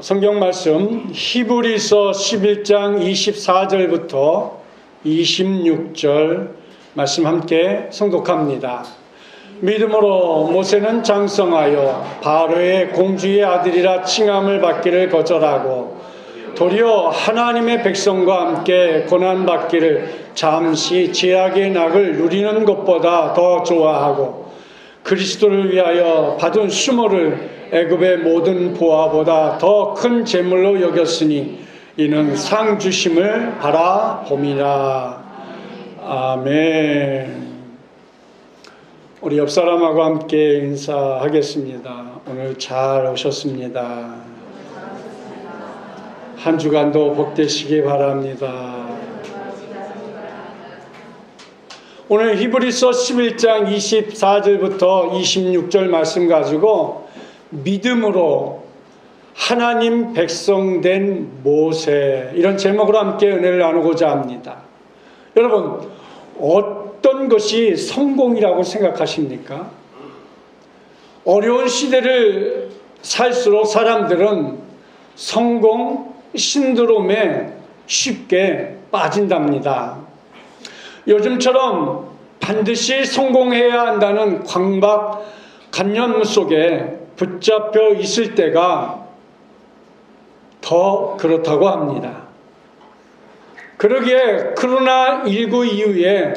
성경 말씀 히브리서 11장 24절부터 26절 말씀 함께 성독합니다. 믿음으로 모세는 장성하여 바로의 공주의 아들이라 칭함을 받기를 거절하고 도리어 하나님의 백성과 함께 고난받기를 잠시 죄악의 낙을 누리는 것보다 더 좋아하고 그리스도를 위하여 받은 수모를 애굽의 모든 보화보다 더 큰 재물로 여겼으니 이는 상 주심을 바라봄이라. 아멘. 우리 옆 사람하고 함께 인사하겠습니다. 오늘 잘 오셨습니다. 한 주간도 복되시기 바랍니다. 오늘 히브리서 11장 24절부터 26절 말씀 가지고 믿음으로 하나님 백성 된 모세, 이런 제목으로 함께 은혜를 나누고자 합니다. 여러분, 어떤 것이 성공이라고 생각하십니까? 어려운 시대를 살수록 사람들은 성공 신드롬에 쉽게 빠진답니다. 요즘처럼 반드시 성공해야 한다는 강박관념 속에 붙잡혀 있을 때가 더 그렇다고 합니다. 그러기에 코로나19 이후에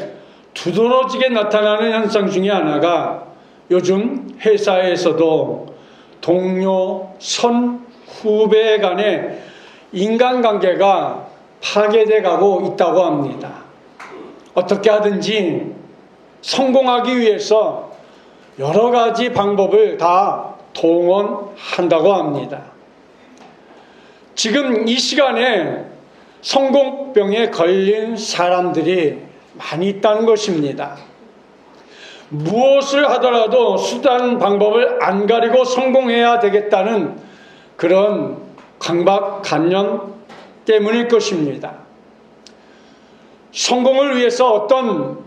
두드러지게 나타나는 현상 중에 하나가 요즘 회사에서도 동료, 선후배 간의 인간관계가 파괴돼 가고 있다고 합니다. 어떻게 하든지 성공하기 위해서 여러 가지 방법을 다 동원한다고 합니다. 지금 이 시간에 성공병에 걸린 사람들이 많이 있다는 것입니다. 무엇을 하더라도 수단 방법을 안 가리고 성공해야 되겠다는 그런 강박관념 때문일 것입니다. 성공을 위해서 어떤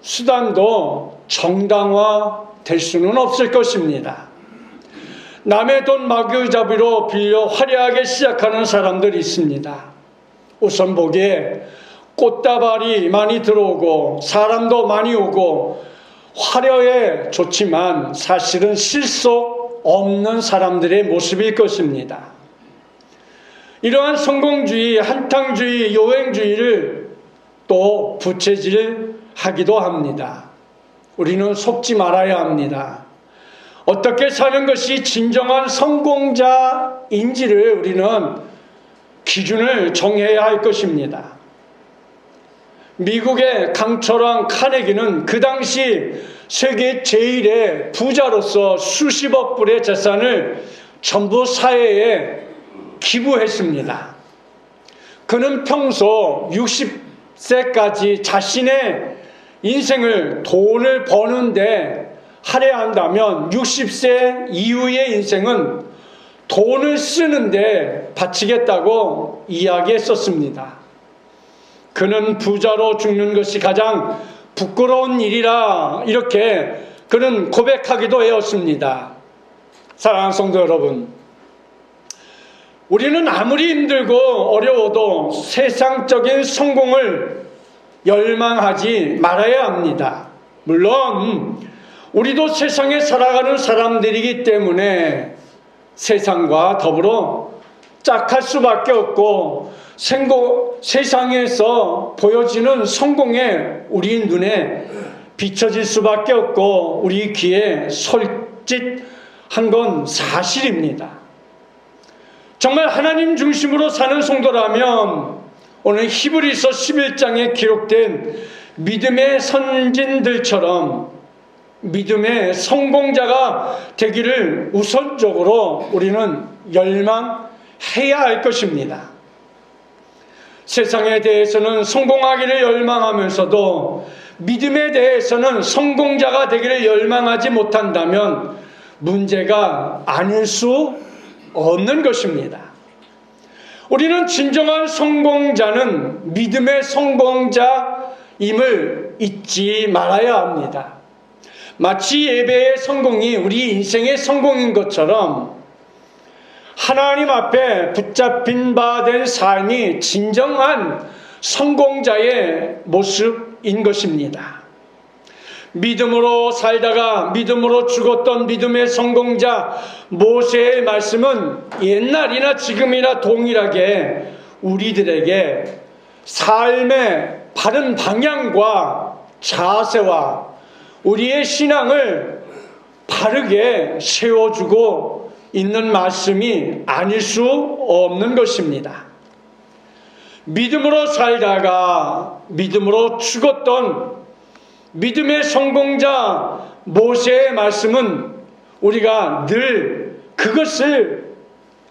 수단도 정당화 될 수는 없을 것입니다. 남의 돈 마구잡이로 빌려 화려하게 시작하는 사람들이 있습니다. 우선 보기에 꽃다발이 많이 들어오고 사람도 많이 오고 화려해 좋지만 사실은 실속 없는 사람들의 모습일 것입니다. 이러한 성공주의, 한탕주의, 요행주의를 또 부채질하기도 합니다. 우리는 속지 말아야 합니다. 어떻게 사는 것이 진정한 성공자인지를 우리는 기준을 정해야 할 것입니다. 미국의 강철왕 카네기는 그 당시 세계 제1의 부자로서 수십억 불의 재산을 전부 사회에 기부했습니다. 그는 평소 60세까지 자신의 인생을 돈을 버는데 할애한다면 60세 이후의 인생은 돈을 쓰는데 바치겠다고 이야기했었습니다. 그는 부자로 죽는 것이 가장 부끄러운 일이라 이렇게 그는 고백하기도 하였습니다. 사랑하는 성도 여러분, 우리는 아무리 힘들고 어려워도 세상적인 성공을 열망하지 말아야 합니다. 물론 우리도 세상에 살아가는 사람들이기 때문에 세상과 더불어 짝할 수밖에 없고 세상에서 보여지는 성공에 우리 눈에 비춰질 수밖에 없고 우리 귀에 솔깃한 건 사실입니다. 정말 하나님 중심으로 사는 성도라면 오늘 히브리서 11장에 기록된 믿음의 선진들처럼 믿음의 성공자가 되기를 우선적으로 우리는 열망해야 할 것입니다. 세상에 대해서는 성공하기를 열망하면서도 믿음에 대해서는 성공자가 되기를 열망하지 못한다면 문제가 아닐 수 없는 것입니다. 우리는 진정한 성공자는 믿음의 성공자임을 잊지 말아야 합니다. 마치 예배의 성공이 우리 인생의 성공인 것처럼 하나님 앞에 붙잡힌 바 된 삶이 진정한 성공자의 모습인 것입니다. 믿음으로 살다가 믿음으로 죽었던 믿음의 성공자 모세의 말씀은 옛날이나 지금이나 동일하게 우리들에게 삶의 바른 방향과 자세와 우리의 신앙을 바르게 세워주고 있는 말씀이 아닐 수 없는 것입니다. 믿음으로 살다가 믿음으로 죽었던 믿음의 성공자 모세의 말씀은 우리가 늘 그것을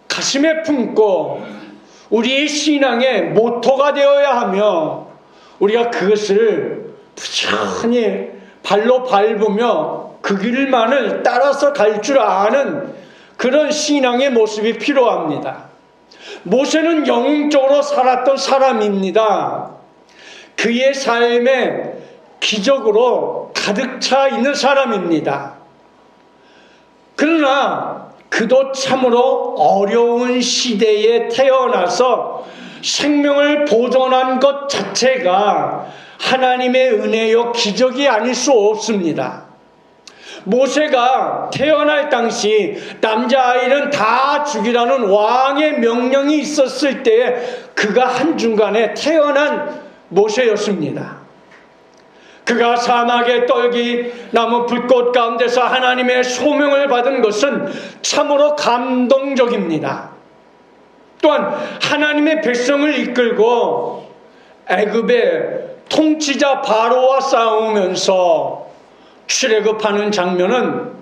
가슴에 품고 우리의 신앙의 모토가 되어야 하며 우리가 그것을 부지런히 발로 밟으며 그 길만을 따라서 갈 줄 아는 그런 신앙의 모습이 필요합니다. 모세는 영적으로 살았던 사람입니다. 그의 삶에 기적으로 가득 차 있는 사람입니다. 그러나 그도 참으로 어려운 시대에 태어나서 생명을 보존한 것 자체가 하나님의 은혜요 기적이 아닐 수 없습니다. 모세가 태어날 당시 남자아이는 다 죽이라는 왕의 명령이 있었을 때에 그가 한중간에 태어난 모세였습니다. 그가 사막의 떨기 나무 불꽃 가운데서 하나님의 소명을 받은 것은 참으로 감동적입니다. 또한 하나님의 백성을 이끌고 애굽의 통치자 바로와 싸우면서 출애굽하는 장면은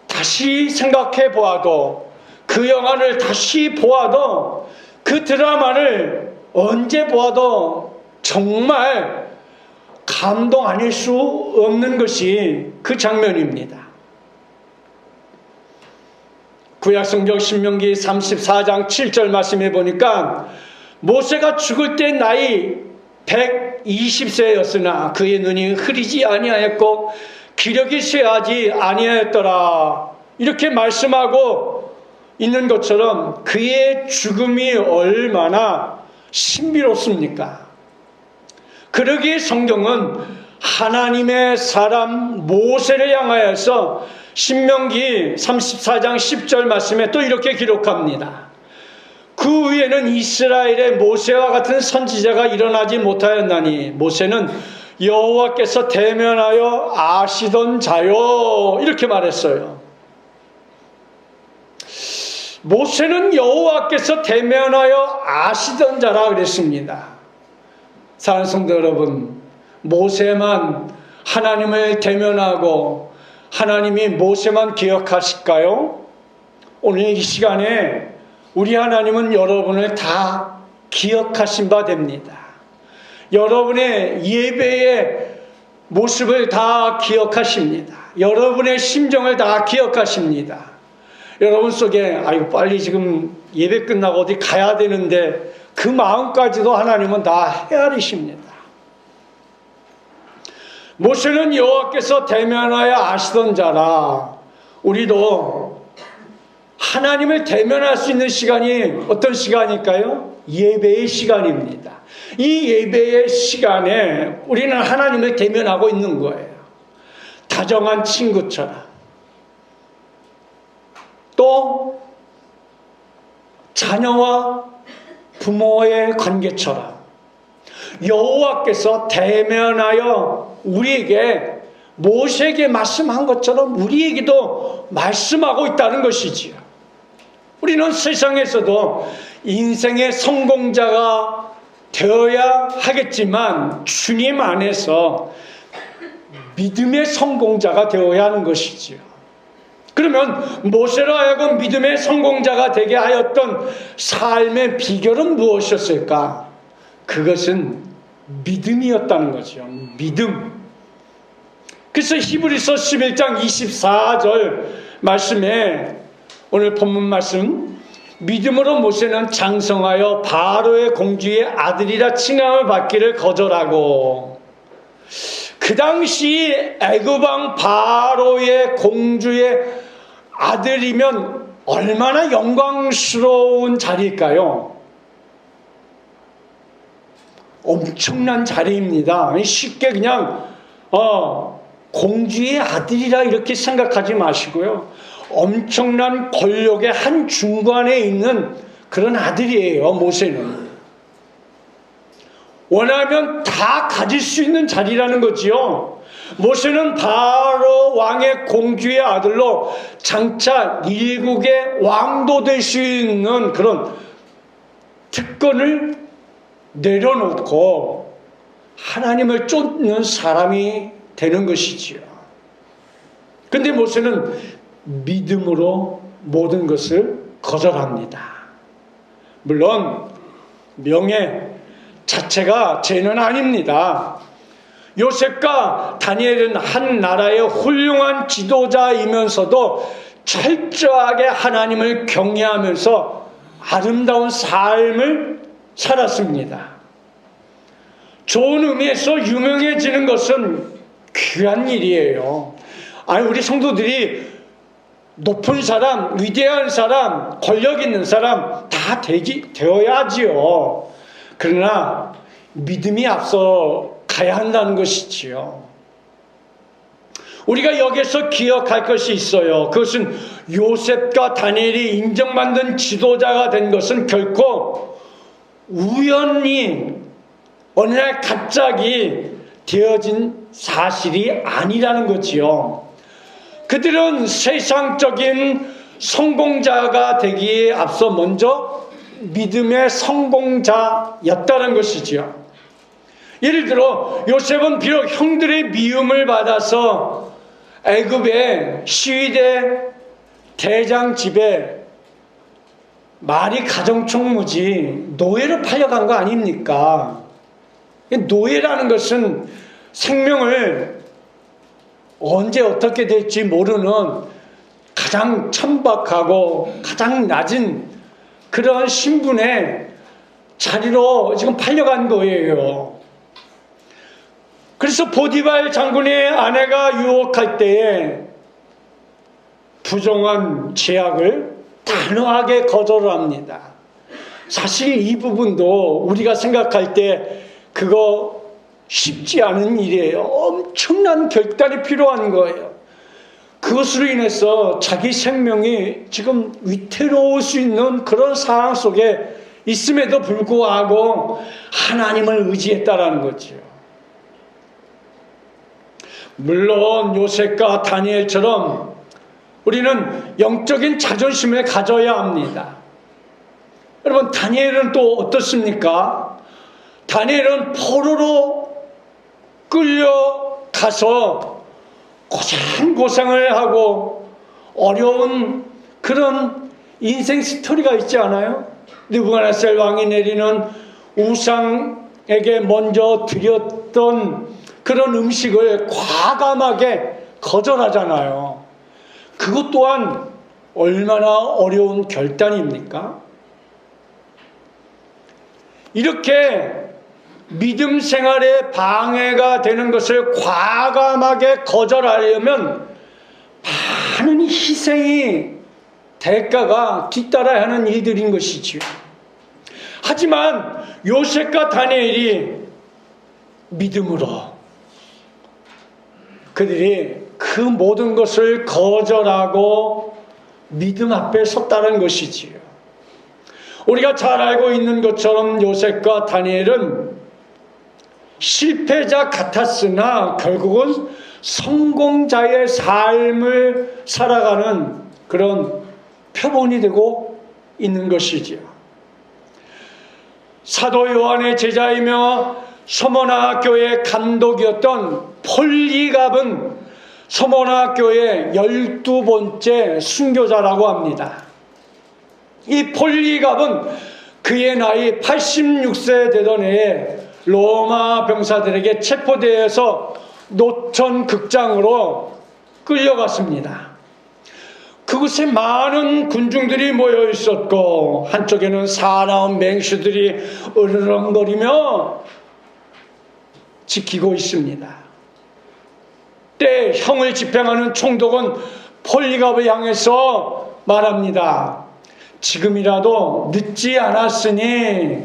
다시 생각해 보아도 그 영화를 다시 보아도 그 드라마를 언제 보아도 정말 감동 아닐 수 없는 것이 그 장면입니다. 구약성경 신명기 34장 7절 말씀해 보니까 모세가 죽을 때 나이 120세였으나 그의 눈이 흐리지 아니하였고 기력이 쇠하지 아니하였더라. 이렇게 말씀하고 있는 것처럼 그의 죽음이 얼마나 신비롭습니까? 그러기에 성경은 하나님의 사람 모세를 향하여서 신명기 34장 10절 말씀에 또 이렇게 기록합니다. 그 위에는 이스라엘의 모세와 같은 선지자가 일어나지 못하였나니 모세는 여호와께서 대면하여 아시던 자요. 이렇게 말했어요. 모세는 여호와께서 대면하여 아시던 자라 그랬습니다. 사랑하는 성도 여러분, 모세만 하나님을 대면하고 하나님이 모세만 기억하실까요? 오늘 이 시간에 우리 하나님은 여러분을 다 기억하신 바 됩니다. 여러분의 예배의 모습을 다 기억하십니다. 여러분의 심정을 다 기억하십니다. 여러분 속에 아이고 빨리 지금 예배 끝나고 어디 가야 되는데 그 마음까지도 하나님은 다 헤아리십니다. 모세는 여호와께서 대면하여 아시던 자라. 우리도 하나님을 대면할 수 있는 시간이 어떤 시간일까요? 예배의 시간입니다. 이 예배의 시간에 우리는 하나님을 대면하고 있는 거예요. 다정한 친구처럼. 또 자녀와 부모의 관계처럼 여호와께서 대면하여 우리에게 모세에게 말씀한 것처럼 우리에게도 말씀하고 있다는 것이지요. 우리는 세상에서도 인생의 성공자가 되어야 하겠지만 주님 안에서 믿음의 성공자가 되어야 하는 것이지요. 그러면 모세로 하여금 믿음의 성공자가 되게 하였던 삶의 비결은 무엇이었을까? 그것은 믿음이었다는 거죠. 믿음. 그래서 히브리서 11장 24절 말씀에 오늘 본문 말씀, 믿음으로 모세는 장성하여 바로의 공주의 아들이라 칭함을 받기를 거절하고, 그 당시 애굽 왕 바로의 공주의 아들이면 얼마나 영광스러운 자리일까요? 엄청난 자리입니다. 쉽게 그냥 공주의 아들이라 이렇게 생각하지 마시고요. 엄청난 권력의 한 중간에 있는 그런 아들이에요. 모세는. 원하면 다 가질 수 있는 자리라는 거지요. 모세는 바로 왕의 공주의 아들로 장차 일국의 왕도 될 수 있는 그런 특권을 내려놓고 하나님을 쫓는 사람이 되는 것이지요. 그런데 모세는 믿음으로 모든 것을 거절합니다. 물론 명예 자체가 죄는 아닙니다. 요셉과 다니엘은 한 나라의 훌륭한 지도자이면서도 철저하게 하나님을 경외하면서 아름다운 삶을 살았습니다. 좋은 의미에서 유명해지는 것은 귀한 일이에요. 아니, 우리 성도들이 높은 사람, 위대한 사람, 권력 있는 사람 다 되어야지요. 그러나 믿음이 앞서 가야 한다는 것이지요. 우리가 여기서 기억할 것이 있어요. 그것은 요셉과 다니엘이 인정받는 지도자가 된 것은 결코 우연히 어느 날 갑자기 되어진 사실이 아니라는 거지요. 그들은 세상적인 성공자가 되기에 앞서 먼저 믿음의 성공자였다는 것이지요. 예를 들어 요셉은 비록 형들의 미움을 받아서 애굽의 시위대 대장 집에 말이 가정총무지 노예로 팔려간 거 아닙니까? 노예라는 것은 생명을 언제 어떻게 될지 모르는 가장 천박하고 가장 낮은 그런 신분의 자리로 지금 팔려간 거예요. 그래서 보디발 장군의 아내가 유혹할 때에 부정한 제약을 단호하게 거절을 합니다. 사실 이 부분도 우리가 생각할 때 그거 쉽지 않은 일이에요. 엄청난 결단이 필요한 거예요. 그것으로 인해서 자기 생명이 지금 위태로울 수 있는 그런 상황 속에 있음에도 불구하고 하나님을 의지했다라는 거죠. 물론 요셉과 다니엘처럼 우리는 영적인 자존심을 가져야 합니다. 여러분, 다니엘은 또 어떻습니까? 다니엘은 포로로 끌려가서 고생을 하고 어려운 그런 인생 스토리가 있지 않아요? 느부갓네살 왕이 내리는 우상에게 먼저 드렸던 그런 음식을 과감하게 거절하잖아요. 그것 또한 얼마나 어려운 결단입니까? 이렇게 믿음 생활에 방해가 되는 것을 과감하게 거절하려면 많은 희생이 대가가 뒤따라야 하는 일들인 것이지요. 하지만 요셉과 다니엘이 믿음으로 그들이 그 모든 것을 거절하고 믿음 앞에 섰다는 것이지요. 우리가 잘 알고 있는 것처럼 요셉과 다니엘은 실패자 같았으나 결국은 성공자의 삶을 살아가는 그런 표본이 되고 있는 것이지요. 사도 요한의 제자이며 서머나 교회 감독이었던 폴리갑은 서머나 교회 12번째 순교자라고 합니다. 이 폴리갑은 그의 나이 86세 되던 해에 로마 병사들에게 체포되어서 노천 극장으로 끌려갔습니다. 그곳에 많은 군중들이 모여 있었고 한쪽에는 사나운 맹수들이 으르렁거리며 지키고 있습니다. 때 형을 집행하는 총독은 폴리갑을 향해서 말합니다. 지금이라도 늦지 않았으니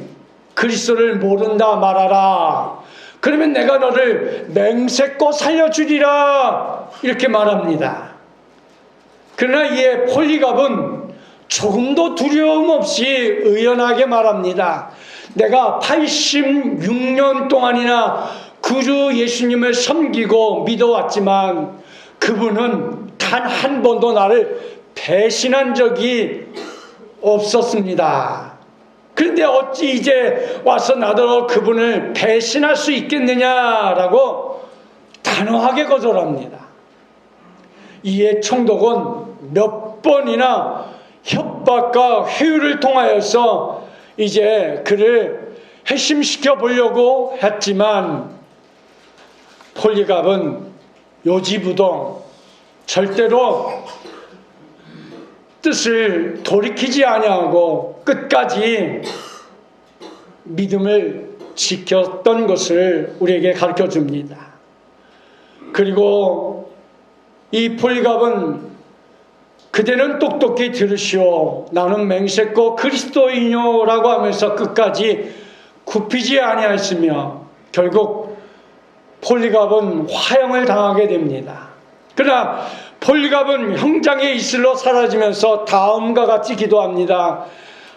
그리스도를 모른다 말하라. 그러면 내가 너를 맹세코 살려주리라. 이렇게 말합니다. 그러나 이에 폴리갑은 조금도 두려움 없이 의연하게 말합니다. 내가 86년 동안이나 구주 예수님을 섬기고 믿어왔지만 그분은 단 한 번도 나를 배신한 적이 없었습니다. 그런데 어찌 이제 와서 나더러 그분을 배신할 수 있겠느냐라고 단호하게 거절합니다. 이에 총독은 몇 번이나 협박과 회유를 통하여서 이제 그를 회심시켜 보려고 했지만 폴리갑은 요지부동 절대로 뜻을 돌이키지 아니하고 끝까지 믿음을 지켰던 것을 우리에게 가르쳐 줍니다. 그리고 이 폴리갑은 그대는 똑똑히 들으시오. 나는 맹세코 그리스도이뇨라고 하면서 끝까지 굽히지 아니하였으며 결국 폴리갑은 화형을 당하게 됩니다. 그러나 폴리갑은 형장의 이슬로 사라지면서 다음과 같이 기도합니다.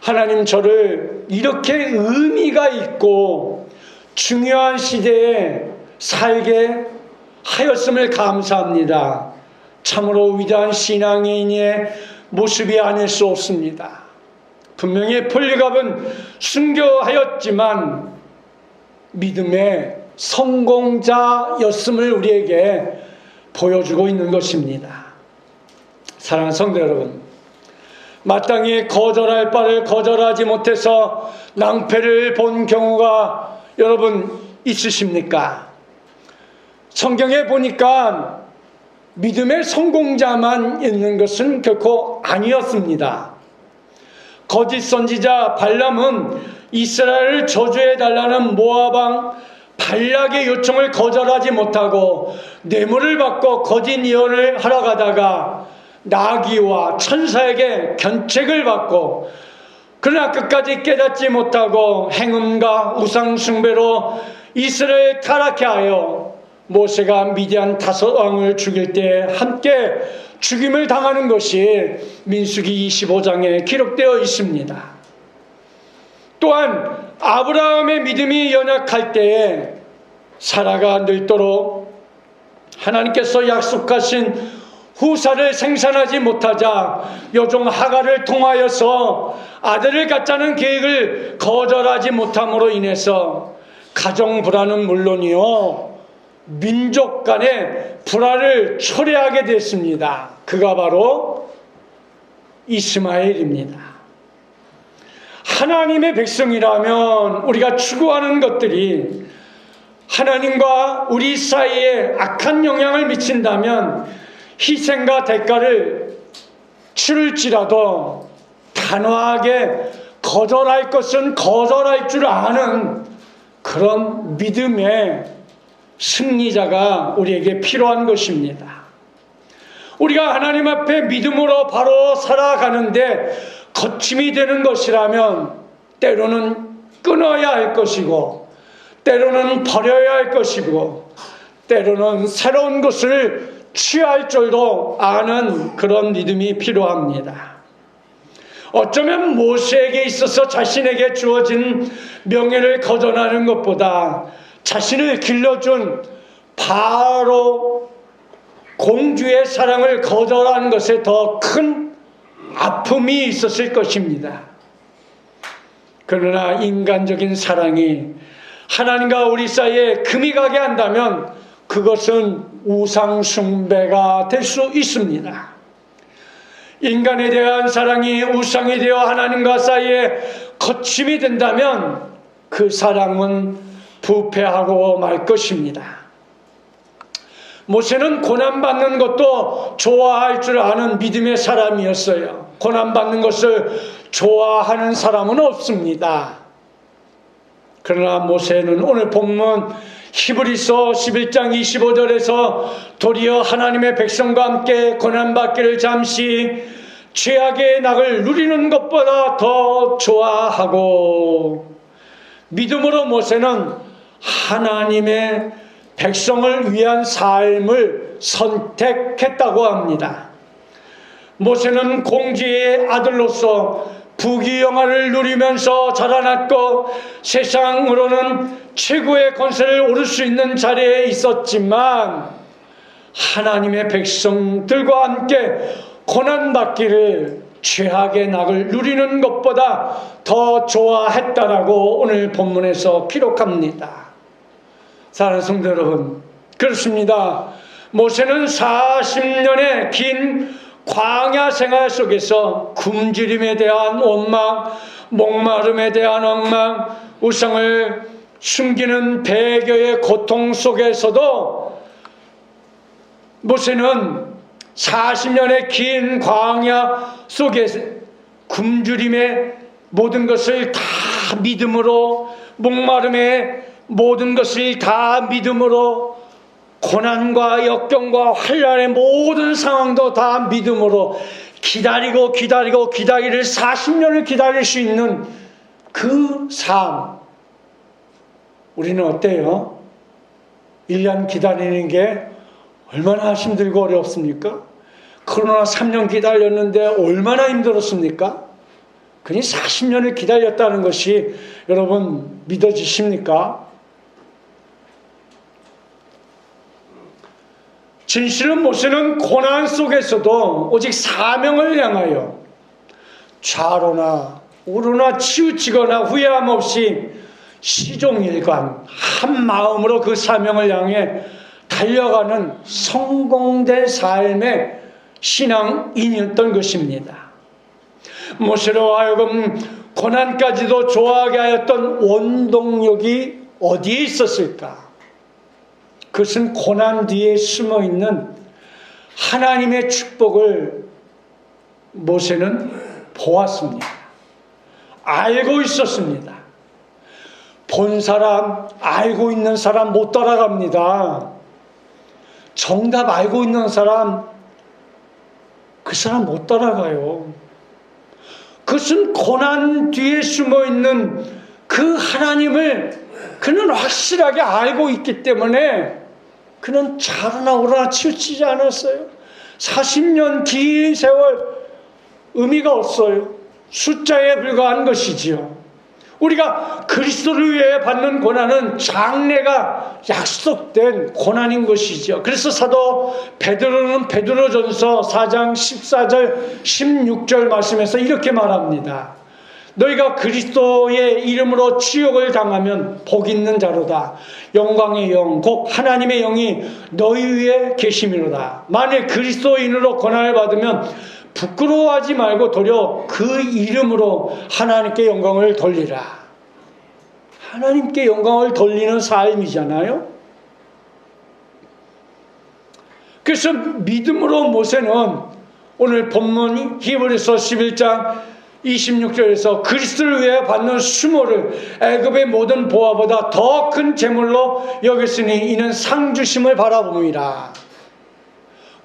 하나님, 저를 이렇게 의미가 있고 중요한 시대에 살게 하였음을 감사합니다. 참으로 위대한 신앙인의 모습이 아닐 수 없습니다. 분명히 폴리갑은 순교하였지만 믿음의 성공자였음을 우리에게 보여주고 있는 것입니다. 사랑하는 성도 여러분, 마땅히 거절할 바를 거절하지 못해서 낭패를 본 경우가 여러분 있으십니까? 성경에 보니까 믿음의 성공자만 있는 것은 결코 아니었습니다. 거짓 선지자 발람은 이스라엘을 저주해달라는 모압 발락의 요청을 거절하지 못하고 뇌물을 받고 거짓 예언을 하러 가다가 나귀와 천사에게 견책을 받고 그러나 끝까지 깨닫지 못하고 행음과 우상숭배로 이스라엘을 타락해 하여 모세가 미디안 5왕을 죽일 때 함께 죽임을 당하는 것이 민수기 25장에 기록되어 있습니다. 또한 아브라함의 믿음이 연약할 때에 사라가 늙도록 하나님께서 약속하신 후사를 생산하지 못하자 여종 하갈을 통하여서 아들을 갖자는 계획을 거절하지 못함으로 인해서 가정 불화는 물론이요 민족 간의 불화를 초래하게 됐습니다. 그가 바로 이스마엘입니다. 하나님의 백성이라면 우리가 추구하는 것들이 하나님과 우리 사이에 악한 영향을 미친다면 희생과 대가를 치를지라도 단호하게 거절할 것은 거절할 줄 아는 그런 믿음의 승리자가 우리에게 필요한 것입니다. 우리가 하나님 앞에 믿음으로 바로 살아가는데 거침이 되는 것이라면 때로는 끊어야 할 것이고 때로는 버려야 할 것이고 때로는 새로운 것을 취할 줄도 아는 그런 믿음이 필요합니다. 어쩌면 모세에게 있어서 자신에게 주어진 명예를 거절하는 것보다 자신을 길러준 바로 공주의 사랑을 거절하는 것에 더 큰 아픔이 있었을 것입니다. 그러나 인간적인 사랑이 하나님과 우리 사이에 금이 가게 한다면 그것은 우상숭배가 될 수 있습니다. 인간에 대한 사랑이 우상이 되어 하나님과 사이에 거침이 된다면 그 사랑은 부패하고 말 것입니다. 모세는 고난받는 것도 좋아할 줄 아는 믿음의 사람이었어요. 고난받는 것을 좋아하는 사람은 없습니다. 그러나 모세는 오늘 본문 히브리서 11장 25절에서 도리어 하나님의 백성과 함께 고난받기를 잠시 죄악의 낙을 누리는 것보다 더 좋아하고, 믿음으로 모세는 하나님의 백성을 위한 삶을 선택했다고 합니다. 모세는 공주의 아들로서 부귀영화를 누리면서 자라났고 세상으로는 최고의 권세를 오를 수 있는 자리에 있었지만 하나님의 백성들과 함께 고난받기를 죄악의 낙을 누리는 것보다 더 좋아했다라고 오늘 본문에서 기록합니다. 사랑하는 성도 여러분, 그렇습니다. 모세는 40년의 긴 광야 생활 속에서 굶주림에 대한 원망, 목마름에 대한 엉망, 우상을 숨기는 배교의 고통 속에서도 모세는 40년의 긴 광야 속에 굶주림의 모든 것을 다 믿음으로, 목마름의 모든 것을 다 믿음으로, 고난과 역경과 환난의 모든 상황도 다 믿음으로 기다리고 기다리를 40년을 기다릴 수 있는 그 삶, 우리는 어때요? 1년 기다리는 게 얼마나 힘들고 어렵습니까? 코로나 3년 기다렸는데 얼마나 힘들었습니까? 그니 40년을 기다렸다는 것이 여러분 믿어지십니까? 진실은 모세는 고난 속에서도 오직 사명을 향하여 좌로나 우로나 치우치거나 후회함 없이 시종일관 한 마음으로 그 사명을 향해 달려가는 성공된 삶의 신앙인이었던 것입니다. 모세로 하여금 고난까지도 좋아하게 하였던 원동력이 어디에 있었을까? 그것은 고난 뒤에 숨어있는 하나님의 축복을 모세는 보았습니다. 알고 있었습니다. 본 사람, 알고 있는 사람 못 따라갑니다. 정답 알고 있는 사람, 그 사람 못 따라가요. 그것은 고난 뒤에 숨어있는 그 하나님을 그는 확실하게 알고 있기 때문에 그는 좌로나 우로나 치우치지 않았어요. 40년 긴 세월 의미가 없어요. 숫자에 불과한 것이지요. 우리가 그리스도를 위해 받는 고난은 장래가 약속된 고난인 것이죠. 그래서 사도 베드로는 베드로전서 4장 14절 16절 말씀에서 이렇게 말합니다. 너희가 그리스도의 이름으로 치욕을 당하면 복 있는 자로다. 영광의 영 곧 하나님의 영이 너희 위에 계심이로다. 만일 그리스도인으로 고난을 받으면 부끄러워하지 말고 도리어 그 이름으로 하나님께 영광을 돌리라. 하나님께 영광을 돌리는 삶이잖아요. 그래서 믿음으로 모세는 오늘 본문 히브리서 11장 26절에서 그리스도를 위해 받는 수모를 애굽의 모든 보화보다 더 큰 재물로 여겼으니 이는 상 주심을 바라봅니다.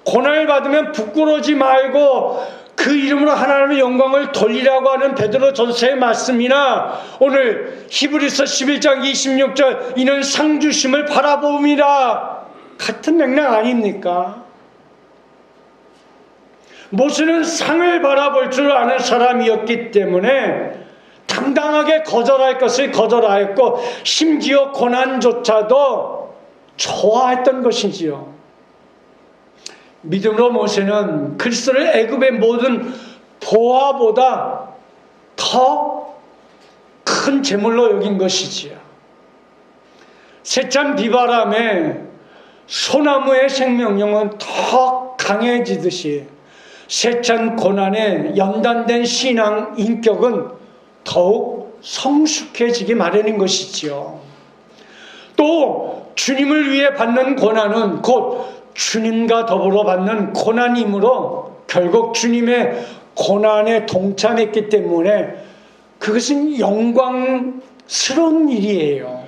고난을 받으면 부끄러워지 말고 그 이름으로 하나님의 영광을 돌리라고 하는 베드로 전서의 말씀이나 오늘 히브리서 11장 26절 이는 상 주심을 바라봅니다. 같은 맥락 아닙니까? 모세는 상을 바라볼 줄 아는 사람이었기 때문에 당당하게 거절할 것을 거절하였고 심지어 고난조차도 좋아했던 것이지요. 믿음으로 모세는 그리스도를 애굽의 모든 보화보다 더 큰 재물로 여긴 것이지요. 세찬 비바람에 소나무의 생명력은 더 강해지듯이 세찬 고난에 연단된 신앙 인격은 더욱 성숙해지기 마련인 것이지요. 또 주님을 위해 받는 고난은 곧 주님과 더불어 받는 고난이므로 결국 주님의 고난에 동참했기 때문에 그것은 영광스러운 일이에요.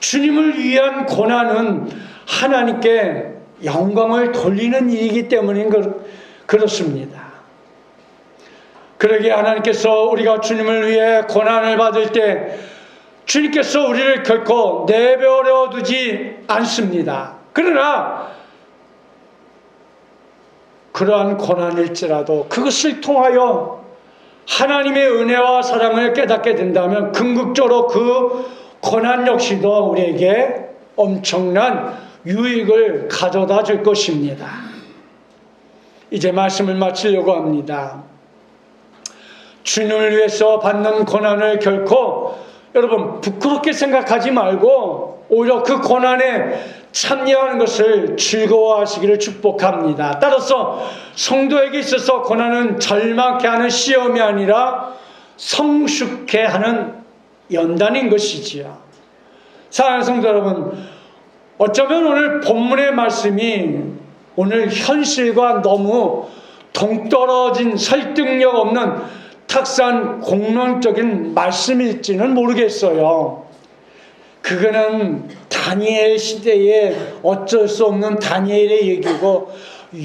주님을 위한 고난은 하나님께 영광을 돌리는 일이기 때문인 그렇습니다. 그러기에 하나님께서 우리가 주님을 위해 고난을 받을 때 주님께서 우리를 결코 내버려 두지 않습니다. 그러나 그러한 고난일지라도 그것을 통하여 하나님의 은혜와 사랑을 깨닫게 된다면 궁극적으로 그 고난 역시도 우리에게 엄청난 유익을 가져다 줄 것입니다. 이제 말씀을 마치려고 합니다. 주님을 위해서 받는 고난을 결코 여러분 부끄럽게 생각하지 말고 오히려 그 고난에 참여하는 것을 즐거워하시기를 축복합니다. 따라서 성도에게 있어서 고난은 절망케 하는 시험이 아니라 성숙케 하는 연단인 것이지요. 사랑하는 성도 여러분, 어쩌면 오늘 본문의 말씀이 오늘 현실과 너무 동떨어진 설득력 없는 탁상 공론적인 말씀일지는 모르겠어요. 그거는 다니엘 시대에 어쩔 수 없는 다니엘의 얘기고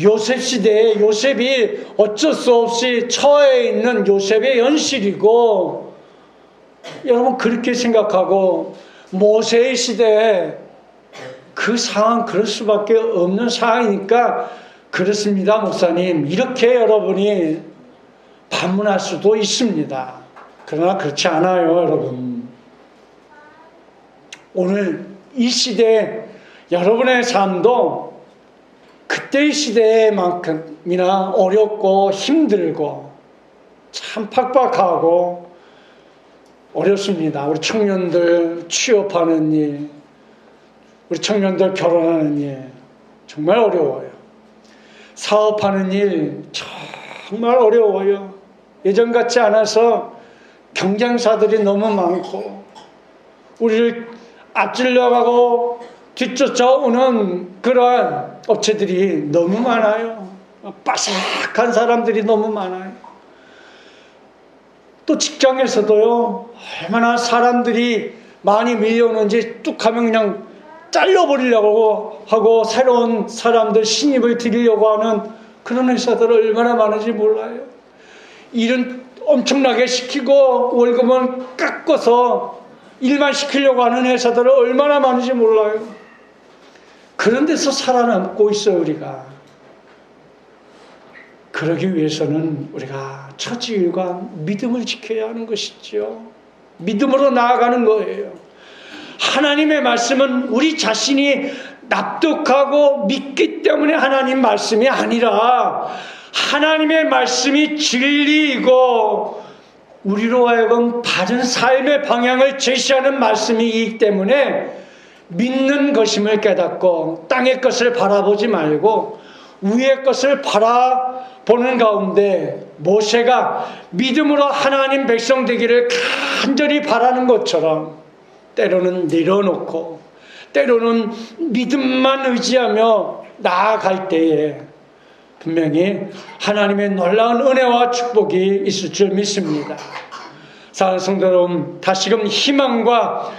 요셉 시대에 요셉이 어쩔 수 없이 처해 있는 요셉의 현실이고 여러분 그렇게 생각하고 모세의 시대에 그 상황 그럴 수밖에 없는 상황이니까 그렇습니다 목사님 이렇게 여러분이 반문할 수도 있습니다. 그러나 그렇지 않아요 여러분. 오늘 이 시대에 여러분의 삶도 그때의 시대만큼이나 어렵고 힘들고 참 팍팍하고 어렵습니다. 우리 청년들 취업하는 일, 우리 청년들 결혼하는 일 정말 어려워요. 사업하는 일 정말 어려워요. 예전 같지 않아서 경쟁사들이 너무 많고 우리를 앞질러가고 뒤쫓아오는 그러한 업체들이 너무 많아요. 빠삭한 사람들이 너무 많아요. 또 직장에서도요 얼마나 사람들이 많이 밀려오는지 뚝 하면 그냥 잘라버리려고 하고 새로운 사람들 신입을 드리려고 하는 그런 회사들 얼마나 많은지 몰라요. 일은 엄청나게 시키고 월급은 깎아서 일만 시키려고 하는 회사들은 얼마나 많은지 몰라요. 그런 데서 살아남고 있어요 우리가. 그러기 위해서는 우리가 처지일과 믿음을 지켜야 하는 것이죠. 믿음으로 나아가는 거예요. 하나님의 말씀은 우리 자신이 납득하고 믿기 때문에 하나님 말씀이 아니라 하나님의 말씀이 진리이고 우리로 하여금 바른 삶의 방향을 제시하는 말씀이기 때문에 믿는 것임을 깨닫고 땅의 것을 바라보지 말고 위의 것을 바라보는 가운데 모세가 믿음으로 하나님 백성 되기를 간절히 바라는 것처럼 때로는 내려놓고 때로는 믿음만 의지하며 나아갈 때에 분명히 하나님의 놀라운 은혜와 축복이 있을 줄 믿습니다. 사랑하는 성도 여러분, 다시금 희망과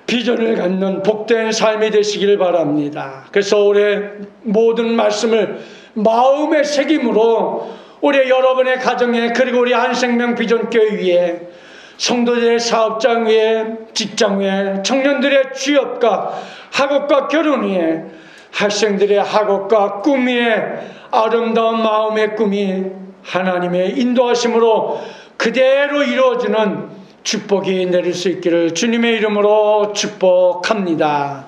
비전을 갖는 복된 삶이 되시기를 바랍니다. 그래서 올해 모든 말씀을 마음의 책임으로 올해 여러분의 가정에 그리고 우리 한생명 비전교회 위에 성도들의 사업장 위에 직장 위에 청년들의 취업과 학업과 결혼 위에 학생들의 학업과 꿈 위에 아름다운 마음의 꿈이 하나님의 인도하심으로 그대로 이루어지는 축복이 내릴 수 있기를 주님의 이름으로 축복합니다.